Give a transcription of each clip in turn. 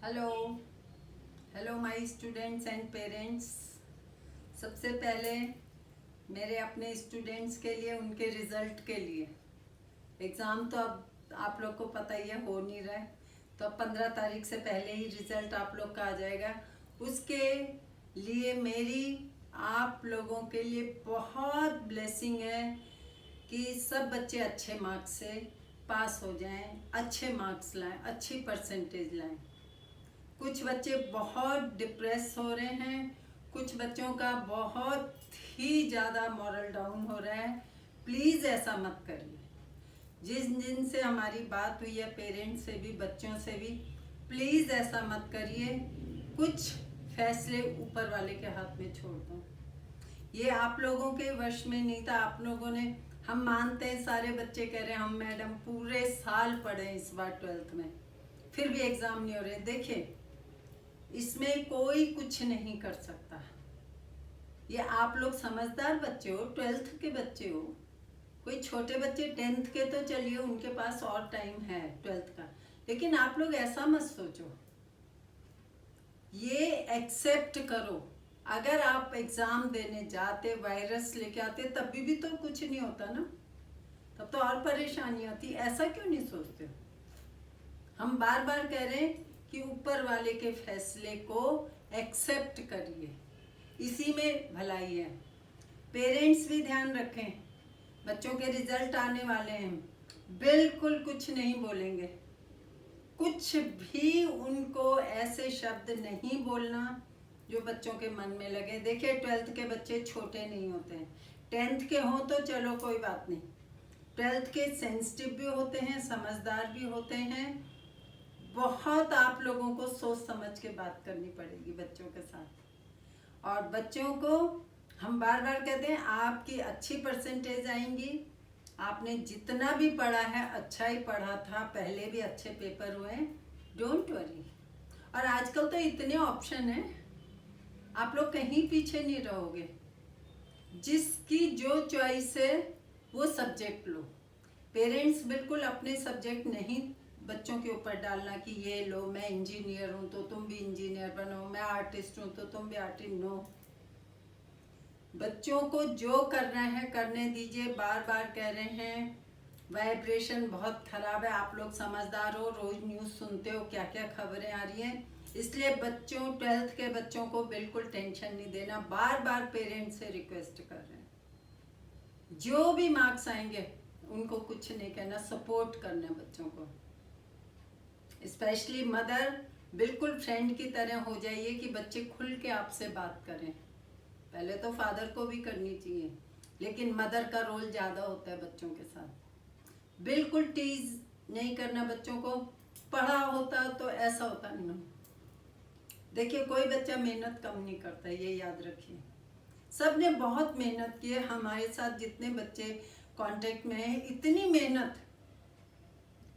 Hello hello my students and parents. सबसे पहले मेरे अपने स्टूडेंट्स के लिए उनके रिज़ल्ट के लिए एग्ज़ाम तो अब आप लोग को पता ही है हो नहीं रहा है, तो अब 15 तारीख से पहले ही रिज़ल्ट आप लोग का आ जाएगा। उसके लिए मेरी आप लोगों के लिए बहुत ब्लेसिंग है कि सब बच्चे अच्छे मार्क्स से पास हो जाएं, अच्छे मार्क्स लाएं, अच्छी परसेंटेज लाएं। कुछ बच्चे बहुत डिप्रेस हो रहे हैं, कुछ बच्चों का बहुत ही ज़्यादा मॉरल डाउन हो रहा है। प्लीज़ ऐसा मत करिए। जिन से हमारी बात हुई है, पेरेंट्स से भी बच्चों से भी, प्लीज़ ऐसा मत करिए। कुछ फैसले ऊपर वाले के हाथ में छोड़ दो। ये आप लोगों के वश में नहीं था। आप लोगों ने, हम मानते हैं, सारे बच्चे कह रहे हैं हम मैडम पूरे साल पढ़े इस बार 12th में, फिर भी एग्ज़ाम नहीं हो रहे। देखिए, इसमें कोई कुछ नहीं कर सकता। ये आप लोग समझदार बच्चे हो, 12th के बच्चे हो। कोई छोटे बच्चे 10th के तो चलिए उनके पास और टाइम है 12th का, लेकिन आप लोग ऐसा मत सोचो। ये एक्सेप्ट करो। अगर आप एग्जाम देने जाते, वायरस लेके आते, तब भी तो कुछ नहीं होता ना, तब तो और परेशानी आती। ऐसा क्यों नहीं सोचते हो? हम बार बार कह रहे हैं कि ऊपर वाले के फैसले को एक्सेप्ट करिए, इसी में भलाई है। पेरेंट्स भी ध्यान रखें, बच्चों के रिजल्ट आने वाले हैं, बिल्कुल कुछ नहीं बोलेंगे। कुछ भी उनको ऐसे शब्द नहीं बोलना जो बच्चों के मन में लगे। देखिए, 12th के बच्चे छोटे नहीं होते हैं। 10th के हों तो चलो कोई बात नहीं, 12th के सेंसिटिव भी होते हैं, समझदार भी होते हैं। बहुत आप लोगों को सोच समझ के बात करनी पड़ेगी बच्चों के साथ। और बच्चों को हम बार बार कहते हैं, आपकी अच्छी परसेंटेज आएंगी। आपने जितना भी पढ़ा है अच्छा ही पढ़ा था, पहले भी अच्छे पेपर हुए, डोंट वरी। और आजकल तो इतने ऑप्शन हैं, आप लोग कहीं पीछे नहीं रहोगे। जिसकी जो चॉइस है वो सब्जेक्ट लो। पेरेंट्स बिल्कुल अपने सब्जेक्ट नहीं बच्चों के ऊपर डालना कि ये लो, मैं इंजीनियर हूँ तो तुम भी इंजीनियर बनो, मैं आर्टिस्ट हूँ तो तुम भी आर्टिस्ट। नो, बच्चों को जो करना है करने दीजिए। बार बार कह रहे हैं, वाइब्रेशन बहुत खराब है। आप लोग समझदार हो, रोज न्यूज़ सुनते हो क्या क्या खबरें आ रही हैं, इसलिए बच्चों, 12th के बच्चों को बिल्कुल टेंशन नहीं देना। बार बार पेरेंट्स से रिक्वेस्ट कर रहे हैं, जो भी मार्क्स आएंगे उनको कुछ नहीं कहना, सपोर्ट करना बच्चों को। स्पेशली मदर, बिल्कुल फ्रेंड की तरह हो जाइए कि बच्चे खुल के आपसे बात करें। पहले तो फादर को भी करनी चाहिए, लेकिन मदर का रोल ज़्यादा होता है बच्चों के साथ। बिल्कुल टीज नहीं करना बच्चों को। पढ़ा होता तो ऐसा होता नहीं। देखिए, कोई बच्चा मेहनत कम नहीं करता, ये याद रखिए। सब ने बहुत मेहनत की है। हमारे साथ जितने बच्चे कांटेक्ट में हैं, इतनी मेहनत,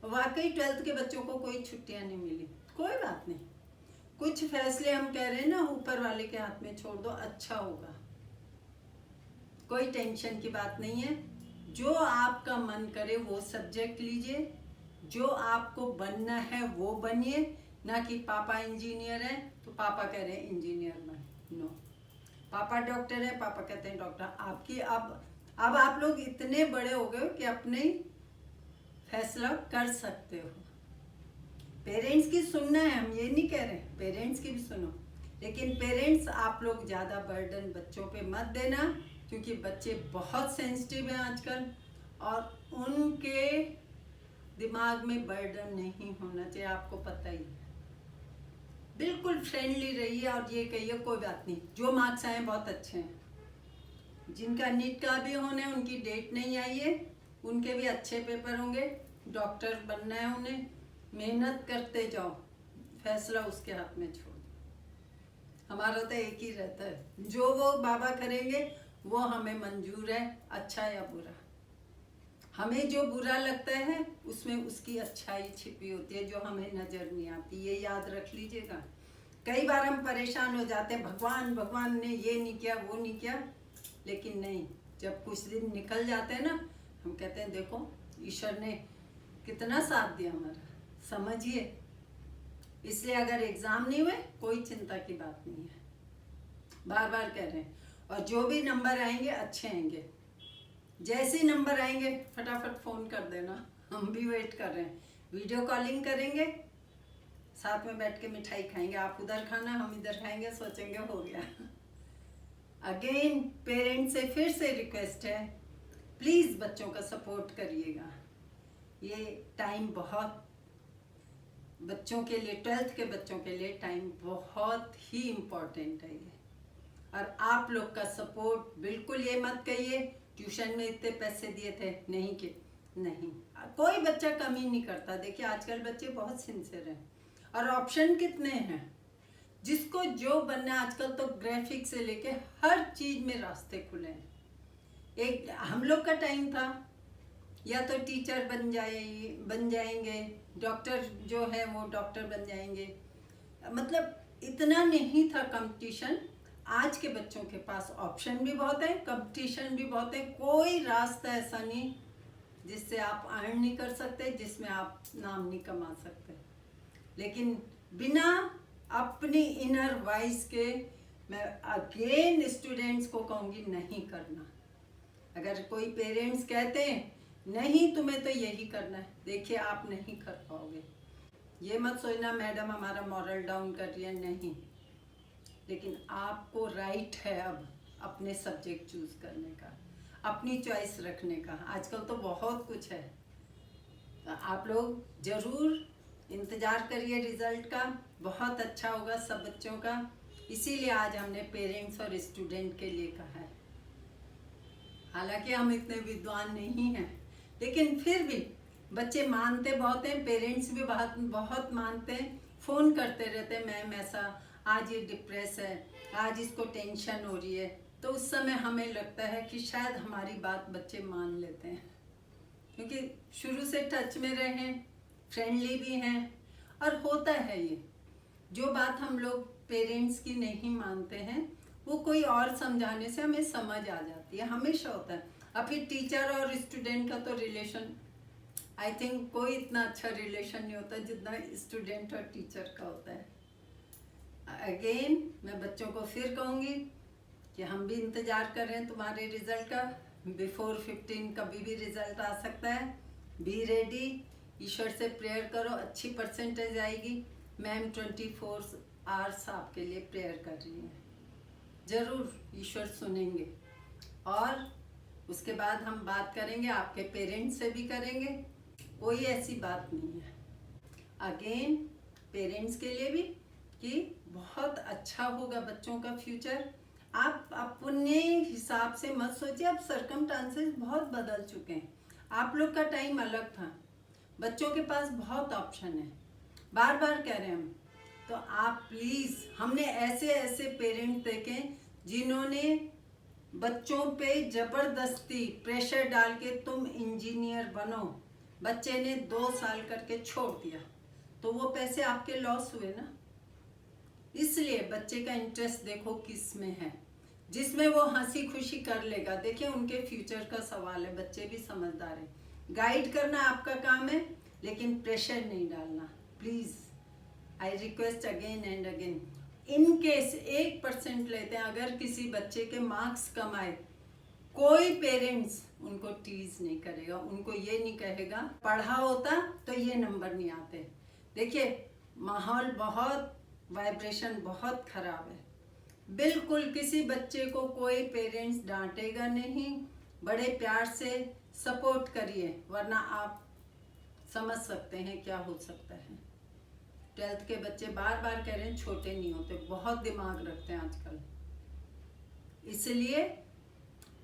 वाकई 12th के बच्चों को कोई छुट्टियां नहीं मिली। कोई बात नहीं, कुछ फैसले हम कह रहे हैं ना, ऊपर वाले के हाथ में छोड़ दो, अच्छा होगा। कोई टेंशन की बात नहीं है। जो आपका मन करे वो सब्जेक्ट लीजिए, जो आपको बनना है वो बनिए। ना कि पापा इंजीनियर है तो पापा कह रहे हैं इंजीनियर बन। नो, पापा डॉक्टर है, पापा कहते हैं डॉक्टर। आपकी अब आप लोग इतने बड़े हो गए कि अपने ही फैसला कर सकते हो। पेरेंट्स की सुनना है, हम ये नहीं कह रहे, पेरेंट्स की भी सुनो, लेकिन पेरेंट्स आप लोग ज़्यादा बर्डन बच्चों पे मत देना, क्योंकि बच्चे बहुत सेंसिटिव हैं आजकल, और उनके दिमाग में बर्डन नहीं होना चाहिए। आपको पता ही है। बिल्कुल फ्रेंडली रहिए और ये कहिए कोई बात नहीं, जो मार्क्स आए बहुत अच्छे हैं। जिनका नीट का भी होना है, उनकी डेट नहीं आई है, उनके भी अच्छे पेपर होंगे। डॉक्टर बनना है उन्हें, मेहनत करते जाओ, फैसला उसके हाथ में छोड़ दो। हमारा तो एक ही रहता है, जो वो बाबा करेंगे वो हमें मंजूर है, अच्छा या बुरा। हमें जो बुरा लगता है उसमें उसकी अच्छाई छिपी होती है जो हमें नजर नहीं आती। ये याद रख लीजिएगा। कई बार हम परेशान हो जाते हैं, भगवान भगवान ने ये नहीं किया, वो नहीं किया, लेकिन नहीं, जब कुछ दिन निकल जाते हैं ना, हम कहते हैं देखो ईश्वर ने कितना साथ दिया हमारा। समझिए, इसलिए अगर एग्जाम नहीं हुए कोई चिंता की बात नहीं है, बार बार कह रहे हैं। और जो भी नंबर आएंगे अच्छे आएंगे, जैसे ही नंबर आएंगे फटाफट फ़ोन कर देना, हम भी वेट कर रहे हैं। वीडियो कॉलिंग करेंगे, साथ में बैठ के मिठाई खाएंगे, आप उधर खाना हम इधर खाएंगे, सोचेंगे हो गया। अगेन पेरेंट्स से फिर से रिक्वेस्ट है, प्लीज़ बच्चों का सपोर्ट करिएगा। ये टाइम बहुत बच्चों के लिए, 12th के बच्चों के लिए टाइम बहुत ही इम्पोर्टेंट है ये। और आप लोग का सपोर्ट, बिल्कुल ये मत कहिए ट्यूशन में इतने पैसे दिए थे, नहीं कि नहीं, कोई बच्चा कमी नहीं करता। देखिए आजकल बच्चे बहुत सिंसियर हैं और ऑप्शन कितने हैं, जिसको जो बनना, आजकल तो ग्राफिक से लेके हर चीज में रास्ते खुले हैं। एक हम लोग का टाइम था, या तो टीचर बन जाएंगे, डॉक्टर जो है वो डॉक्टर बन जाएंगे, मतलब इतना नहीं था कंपटीशन। आज के बच्चों के पास ऑप्शन भी बहुत है, कंपटीशन भी बहुत है, कोई रास्ता ऐसा नहीं जिससे आप अर्न नहीं कर सकते, जिसमें आप नाम नहीं कमा सकते। लेकिन बिना अपनी इनर वॉइस के मैं अगेन स्टूडेंट्स को कहूँगी नहीं करना। अगर कोई पेरेंट्स कहते हैं नहीं तुम्हें तो यही करना है, देखिए आप नहीं कर पाओगे। ये मत सोचना मैडम हमारा मॉरल डाउन कर रही है, नहीं, लेकिन आपको राइट है अब अपने सब्जेक्ट चूज करने का, अपनी चॉइस रखने का। आजकल तो बहुत कुछ है, आप लोग जरूर इंतज़ार करिए रिजल्ट का, बहुत अच्छा होगा सब बच्चों का। इसीलिए आज हमने पेरेंट्स और स्टूडेंट के लिए कहा है। हालांकि हम इतने विद्वान नहीं हैं, लेकिन फिर भी बच्चे मानते बहुत हैं, पेरेंट्स भी बहुत मानते हैं, फ़ोन करते रहते हैं, मैम ऐसा आज ये डिप्रेस है, आज इसको टेंशन हो रही है। तो उस समय हमें लगता है कि शायद हमारी बात बच्चे मान लेते हैं, क्योंकि शुरू से टच में रहे हैं, फ्रेंडली भी हैं। और होता है ये, जो बात हम लोग पेरेंट्स की नहीं मानते हैं वो कोई और समझाने से हमें समझ आ जाती है, हमेशा होता है। अब फिर टीचर और स्टूडेंट का तो रिलेशन, आई थिंक कोई इतना अच्छा रिलेशन नहीं होता जितना स्टूडेंट और टीचर का होता है। अगेन मैं बच्चों को फिर कहूँगी कि हम भी इंतज़ार कर रहे हैं तुम्हारे रिजल्ट का। बिफोर 15 कभी भी रिजल्ट आ सकता है, बी रेडी, ईश्वर से प्रेयर करो, अच्छी परसेंटेज आएगी। मैम 24 आवर्स आपके लिए प्रेयर कर रही हैं, ज़रूर ईश्वर सुनेंगे। और उसके बाद हम बात करेंगे, आपके पेरेंट्स से भी करेंगे, कोई ऐसी बात नहीं है। अगेन पेरेंट्स के लिए भी कि बहुत अच्छा होगा बच्चों का फ्यूचर। आप अपने हिसाब से मत सोचिए, अब सर्कमस्टांसेस बहुत बदल चुके हैं, आप लोग का टाइम अलग था, बच्चों के पास बहुत ऑप्शन है, बार बार कह रहे हैं हम। तो आप प्लीज़, हमने ऐसे ऐसे पेरेंट्स देखे जिन्होंने बच्चों पे ज़बरदस्ती प्रेशर डाल के तुम इंजीनियर बनो, बच्चे ने 2 साल करके छोड़ दिया, तो वो पैसे आपके लॉस हुए ना। इसलिए बच्चे का इंटरेस्ट देखो किस में है, जिसमें वो हंसी खुशी कर लेगा। देखिए उनके फ्यूचर का सवाल है, बच्चे भी समझदार हैं, गाइड करना आपका काम है, लेकिन प्रेशर नहीं डालना। Please I request again and again. In case 1% लेते हैं, अगर किसी बच्चे के मार्क्स कम आए, कोई पेरेंट्स उनको टीज नहीं करेगा, उनको ये नहीं कहेगा पढ़ा होता तो ये नंबर नहीं आते। देखिए माहौल बहुत, वाइब्रेशन बहुत खराब है, बिल्कुल किसी बच्चे को कोई पेरेंट्स डांटेगा नहीं, बड़े प्यार से सपोर्ट करिए, वरना आप समझ सकते हैं क्या हो सकता है। 12th के बच्चे बार बार कह रहे हैं छोटे नहीं होते, बहुत दिमाग रखते हैं आजकल। इसलिए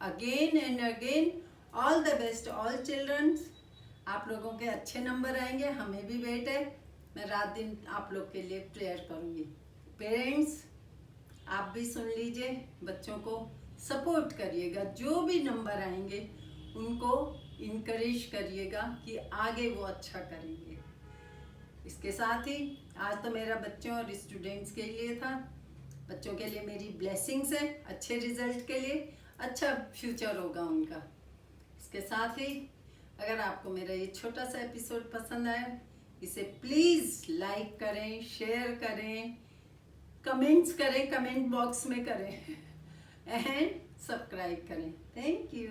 again and again all the best all childrens. आप लोगों के अच्छे नंबर आएंगे, हमें भी वेट है, मैं रात दिन आप लोग के लिए प्रेयर करूँगी। पेरेंट्स आप भी सुन लीजिए, बच्चों को सपोर्ट करिएगा, जो भी नंबर आएंगे उनको इनकरेज करिएगा कि आगे वो अच्छा करेंगे। इसके साथ ही आज तो मेरा बच्चों और स्टूडेंट्स के लिए था, बच्चों के लिए मेरी ब्लेसिंग्स है, अच्छे रिजल्ट के लिए, अच्छा फ्यूचर होगा उनका। इसके साथ ही अगर आपको मेरा ये छोटा सा एपिसोड पसंद आया, इसे प्लीज लाइक करें, शेयर करें, कमेंट्स करें, कमेंट बॉक्स में करें एंड सब्सक्राइब करें। Thank you.